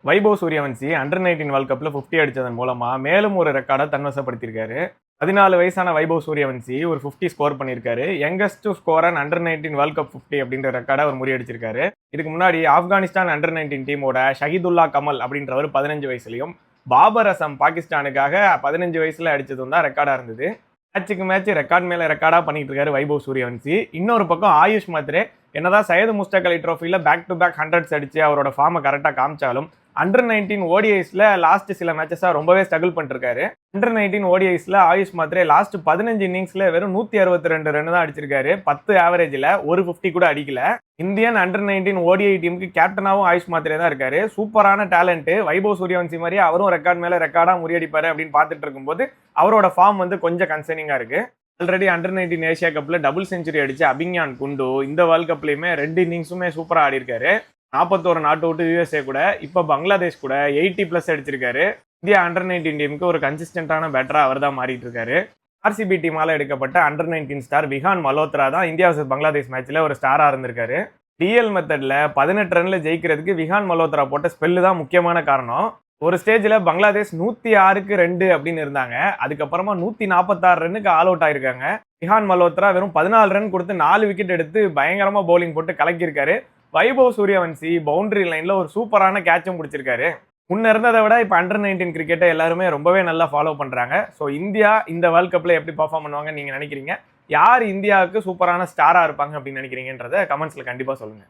Vaibhav Suryavanshi அண்டர்-19 world கப்ல 50 அடிச்சதன் மூலமா மேலும் ஒரு ரெக்கார்டை தன்வசப்படுத்தியிருக்காரு. 14 வயசான வைபவ் சூரியவன்சி ஒரு 50 ஸ்கோர் பண்ணியிருக்காரு. யங்கஸ்ட் ஸ்கோரர் அண்டர்-19 வேர்ல்ட் கப் 50 அப்படின்ற ரெக்கார்டை அவர் முறியடிச்சிருக்காரு. இதுக்கு முன்னாடி ஆப்கானிஸ்தான் அண்டர்-19 டீமோட ஷஹீதுல்லா கமல் அப்படின்றவர் 15 வயசுலையும், பாபர் அசம் பாகிஸ்தானுக்காக 15 வயசுல அடிச்சதும் தான் ரெக்கார்டா இருந்தது. மேட்சுக்கு மேட்ச் ரெக்கார்ட் மேல ரெக்கார்டா பண்ணிட்டு இருக்காரு வைபவ் சூரியவன்சி. இன்னொரு பக்கம் ஆயுஷ் மாத்ரே என்னதான் சையது முஸ்தக் அலி ட்ரோஃபில பேக் டு பேக் 100s அடிச்சு அவரோட ஃபார்மை கரெக்டா காமிச்சாலும் அண்டர்-19 ஓடிஐஸ்ல லாஸ்ட் சில மேட்சஸா ரொம்பவே ஸ்ட்ரகிள் பண்ணிருக்காரு. அண்டர்-19 ஓடிஐஸ்ல ஆயுஷ் மாத்ரே லாஸ்ட் 15 இன்னிங்ஸ்ல வெறும் 162 ரன் தான் அடிச்சிருக்காரு. 10 ஆவரேஜ்ல ஒரு 50 கூட அடிக்கல. இந்தியன் அண்டர்-19 ஓடிஐ டீமுக்கு கேப்டனாவும் ஆயுஷ் மாத்ரே தான் இருக்காரு. சூப்பரான டேலண்ட். வைபவ் சூரியவன்சி மாதிரி அவரும் ரெக்கார்ட் மேல ரெக்கார்டா முறியடிப்பாரு அப்படின்னு பார்த்துட்டு இருக்கும்போது அவரோட ஃபார்ம் கொஞ்சம் கன்சர்னிங்கா இருக்கு. ஆல்ரெடி அண்டர்-19 ஏசியா கப்ல டபுள் செஞ்சுரி அடிச்சு அபிஞான் குண்டு இந்த வேர்ல்ட் கப்லயுமே 2 இன்னிங்ஸுமே சூப்பரா ஆடி இருக்காரு. 41 நாட் அவுட் யூஎஸ்ஏ கூட, இப்ப பங்களாதேஷ் கூட 80+ அடிச்சிருக்காரு. இந்தியா அண்டர்-19 டீமுக்கு ஒரு கன்சிஸ்டன்டான பேட்டரா அவர் தான் மாறிட்டு இருக்காரு. ஆர்சிபி டீமால எடுக்கப்பட்ட அண்டர்-19 ஸ்டார் விஹான் மல்ஹோத்ரா தான் இந்தியா vs பங்களாதேஷ் மேட்ச்ல ஒரு ஸ்டாரா இருந்திருக்காரு. டிஎல் மெத்தட்ல 18 ரன்ல ஜெயிக்கிறதுக்கு விஹான் மல்ஹோத்ரா போட்ட ஸ்பெல்லு தான் முக்கியமான காரணம். ஒரு ஸ்டேஜ்ல பங்களாதேஷ் 106க்கு 2 அப்படின்னு இருந்தாங்க. அதுக்கப்புறமா 146 ரன்னுக்கு ஆல் அவுட் ஆயிருக்காங்க. விஹான் மல்ஹோத்ரா வெறும் 14 ரன் கொடுத்து 4 விக்கெட் எடுத்து பயங்கரமா பவுலிங் போட்டு கலக்கியிருக்காரு. வைபவ் சூரியவன்சி பவுண்டரி லைன்ல ஒரு சூப்பரான கேட்சும் பிடிச்சிருக்காரு. முன்ன இருந்ததை விட இப்ப அண்டர்-19 கிரிக்கெட்டை எல்லாருமே ரொம்பவே நல்லா ஃபாலோ பண்றாங்க. ஸோ இந்தியா இந்த வேர்ல்ட் கப்ல எப்படி பர்ஃபார்ம் பண்ணுவாங்க நீங்க நினைக்கிறீங்க? யார் இந்தியாவுக்கு சூப்பரான ஸ்டாரா இருப்பாங்க அப்படின்னு நினைக்கிறீங்கன்றத கமெண்ட்ஸ்ல கண்டிப்பா சொல்லுங்க.